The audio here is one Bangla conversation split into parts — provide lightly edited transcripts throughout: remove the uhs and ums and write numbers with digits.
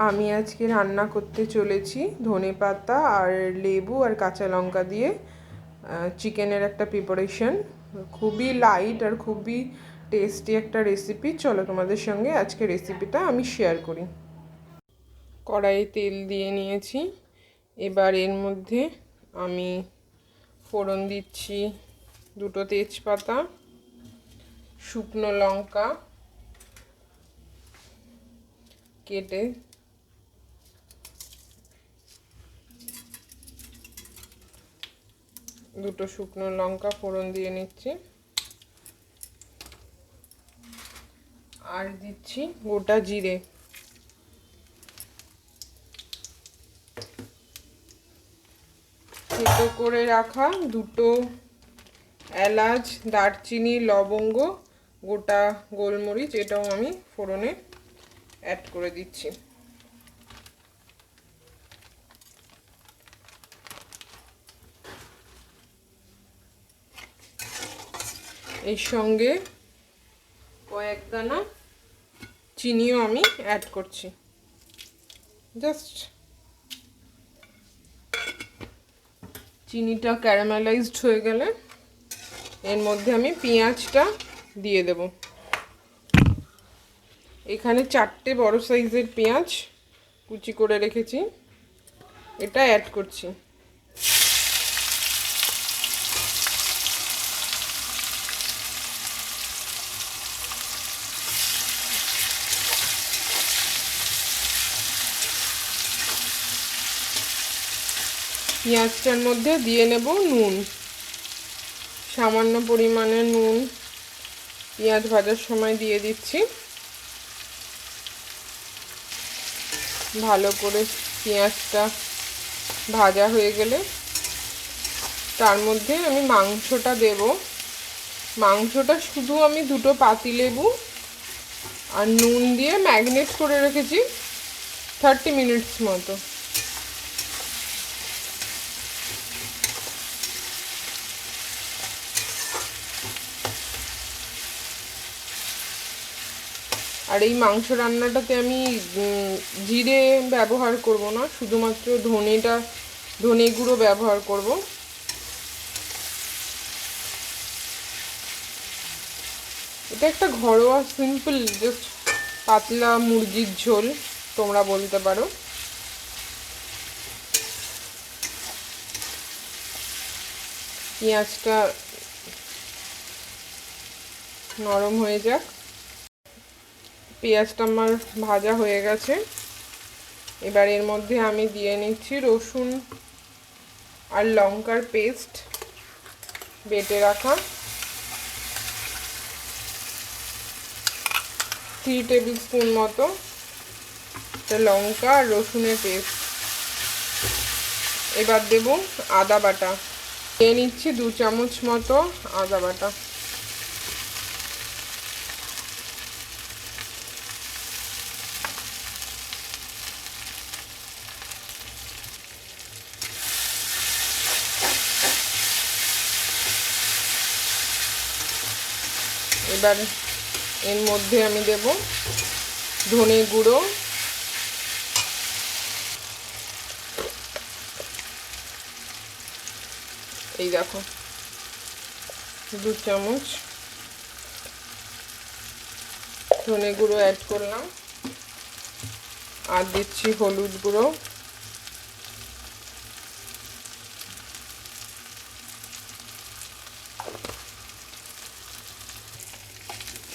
আমি আজকে রান্না করতে চলেছি ধনেপাতা আর লেবু আর কাঁচা লঙ্কা দিয়ে চিকেনের একটা প্রিপারেশন। খুবই লাইট আর খুবই টেস্টি একটা রেসিপি। চলো তোমাদের সঙ্গে আজকে রেসিপিটা আমি শেয়ার করি। কড়াইয়ে তেল দিয়ে নিয়েছি, এবার এর মধ্যে আমি ফোড়ন দিচ্ছি দুটো তেজপাতা, শুকনো লঙ্কা কেটে, দুটো শুকনো লঙ্কা ফোড়ন দিয়ে নিচ্ছি, আর দিচ্ছি গোটা জিরে, থেতো করে রাখা দুটো এলাচ, দারচিনি, লবঙ্গ, গোটা গোলমরিচ, এটাও আমি ফোড়নে অ্যাড করে দিচ্ছি। এর সঙ্গে কয়েক দানা চিনিও আমি অ্যাড করছি। জাস্ট চিনিটা ক্যারামেলাইজড হয়ে গেলে এর মধ্যে আমি পেঁয়াজটা দিয়ে দেব। এখানে 4টে বড় সাইজের পেঁয়াজ কুচি করে রেখেছি, এটা অ্যাড করছি। পেঁয়াজটার মধ্যে দিয়ে নেব নুন, সামান্য পরিমাণে নুন পেঁয়াজ ভাজার সময় দিয়ে দিচ্ছি। ভালো করে পেঁয়াজটা ভাজা হয়ে গেলে তার মধ্যে আমি মাংসটা দেব। মাংসটা শুধু আমি দুটো পাতিলেবু আর নুন দিয়ে ম্যারিনেট করে রেখেছি 30 মিনিটস মতো। আর এই মাংস রান্নাটাতে আমি জিরে ব্যবহার করব না, শুধুমাত্র ধনে গুঁড়ো ব্যবহার করব। এটা একটা ঘরোয়া সিম্পল জাস্ট পাতলা মুরগির ঝোল তোমরা বলতে পারো। পেঁয়াজটা নরম হয়ে যাক। পেঁয়াজটা আমার ভাজা হয়ে গেছে, এবার এর মধ্যে আমি দিয়ে নিচ্ছি রসুন আর লঙ্কার পেস্ট বেটে রাখা, 3 টেবিল স্পুন মতো লঙ্কা আর রসুনের পেস্ট। এবার দেব আদা বাটা, দিয়ে নিচ্ছি 2 চামচ মতো আদা বাটা। এবার এর মধ্যে আমি দেব ধনে গুঁড়ো, এই দেখো 2 চামচ ধনে গুঁড়ো অ্যাড করলাম, আর দিচ্ছি হলুদ গুঁড়ো,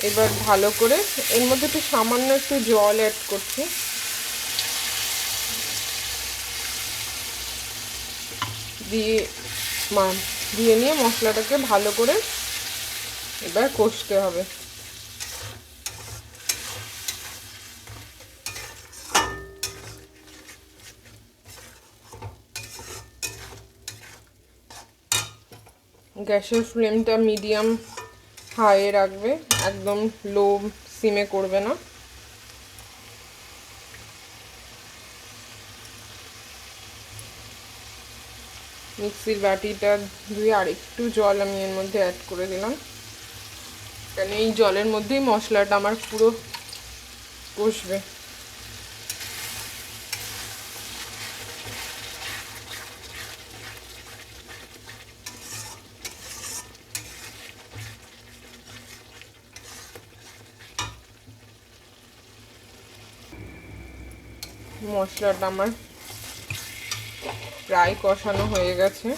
এবার ভালো করে এর মধ্যে একটু সামান্য একটু জল অ্যাড করছি, দিয়ে নিয়ে মশলাটাকে ভালো করে এবার কষতে হবে। গ্যাসের ফ্লেমটা মিডিয়াম হাইয়ে রাখবে, একদম লো সিমে করবে না। মিক্সির বাটিটা ধুয়ে আর একটু জল আমি এর মধ্যে অ্যাড করে দিলাম, কারণ এই জলের মধ্যেই মশলাটা আমার পুরো কষবে। মশলাটা আমার প্রায় কষানো হয়ে গেছে।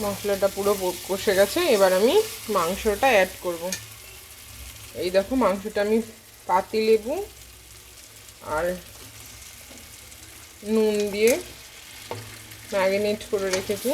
মশলাটা পুরো কষে গেছে, এবার আমি মাংসটা অ্যাড করব। এই দেখো মাংসটা আমি পাতিলেবু আর নুন দিয়ে ম্যারিনেট করে রেখেছি।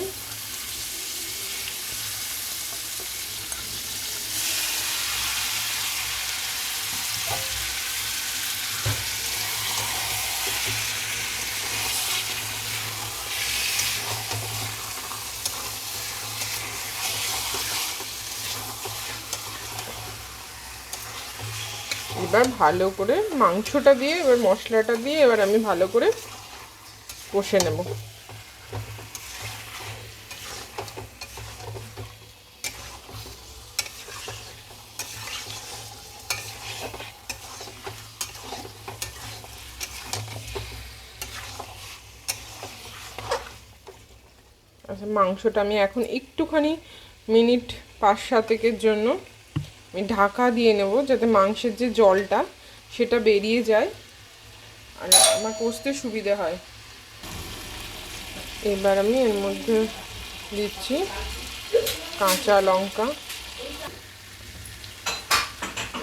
এবার ভালো করে মাংসটা দিয়ে এবার মশলাটা দিয়ে এবার আমি ভালো করে কষে নেব। আচ্ছা, মাংসটা আমি এখন একটুখানি মিনিট 5-7 জন্য আমি ঢাকা দিয়ে নেব, যাতে মাংসের যে জলটা সেটা বেরিয়ে যায় আর আমার কষতে সুবিধে হয়। এবার আমি এর মধ্যে দিচ্ছি কাঁচা লঙ্কা।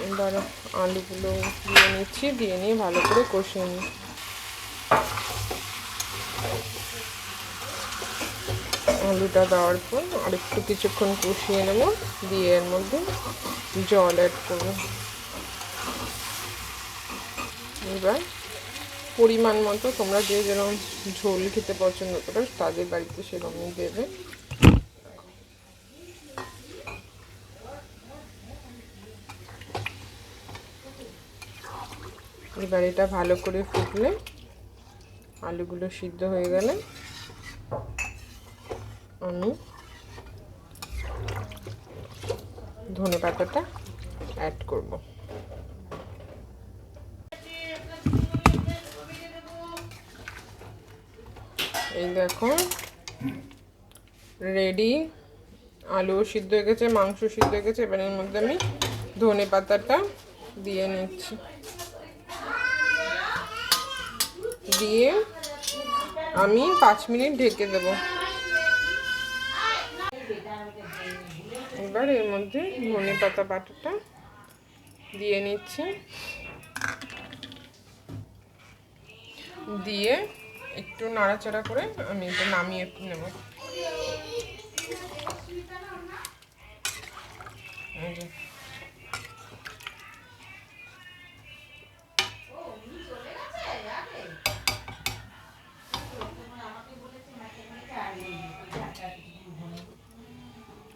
এবার আলুগুলো দিয়ে নিচ্ছি, দিয়ে নিয়ে ভালো করে কষিয়ে নিই। আলুটা দেওয়ার পর আরেকটু কিছুক্ষণ কষিয়ে নেব, দিয়ে এর মধ্যে জল অ্যাড করব। এবার পরিমাণ মতো তোমরা যে যেরকম ঝোল খেতে পছন্দ করো তাদের বাড়িতে সেরকমই দেবে। এবার এটা ভালো করে ফুটলে, আলুগুলো সিদ্ধ হয়ে গেলে আমি ধনেপাতাটা অ্যাড করব। এই দেখো রেডি, আলু সিদ্ধ হয়ে গেছে, মাংস সিদ্ধ হয়ে গেছে। এবার এর মধ্যে আমি ধনেপাতাটা দিয়ে নিচ্ছি, দিয়ে আমি 5 মিনিট ঢেকে দেব। এবার এর মধ্যে ধনেপাতা বাটাটা দিয়ে নিচ্ছি, দিয়ে একটু নাড়াচাড়া করে আমি এটা নামিয়ে নেব।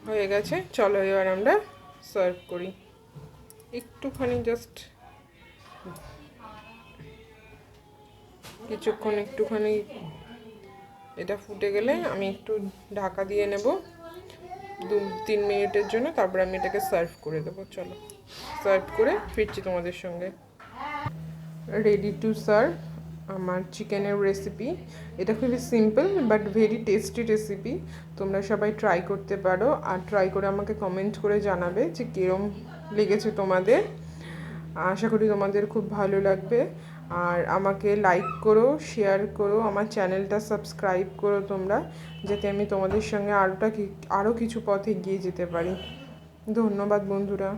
হয়ে গেছে, চলো এবার আমরা সার্ভ করি। একটুখানি জাস্ট কিছুক্ষণ একটুখানি এটা ফুটে গেলে আমি একটু ঢাকা দিয়ে নেব 2-3 মিনিটের জন্য, তারপর আমি এটাকে সার্ভ করে দেবো। চলো সার্ভ করে ফিরছি তোমাদের সঙ্গে। রেডি টু সার্ভ আমার চিকেনের রেসিপি। এটা খুবই simple but very tasty recipe. তোমরা সবাই ট্রাই করতে পারো, আর ট্রাই করে আমাকে কমেন্ট করে জানাবে যে কীরকম লেগেছে তোমাদের। আশা করি তোমাদের খুব ভালো লাগবে। আর আমাকে লাইক করো, শেয়ার করো, আমার চ্যানেলটা সাবস্ক্রাইব করো তোমরা, যাতে আমি তোমাদের সঙ্গে আরও কিছু পথে এগিয়ে যেতে পারি। ধন্যবাদ বন্ধুরা।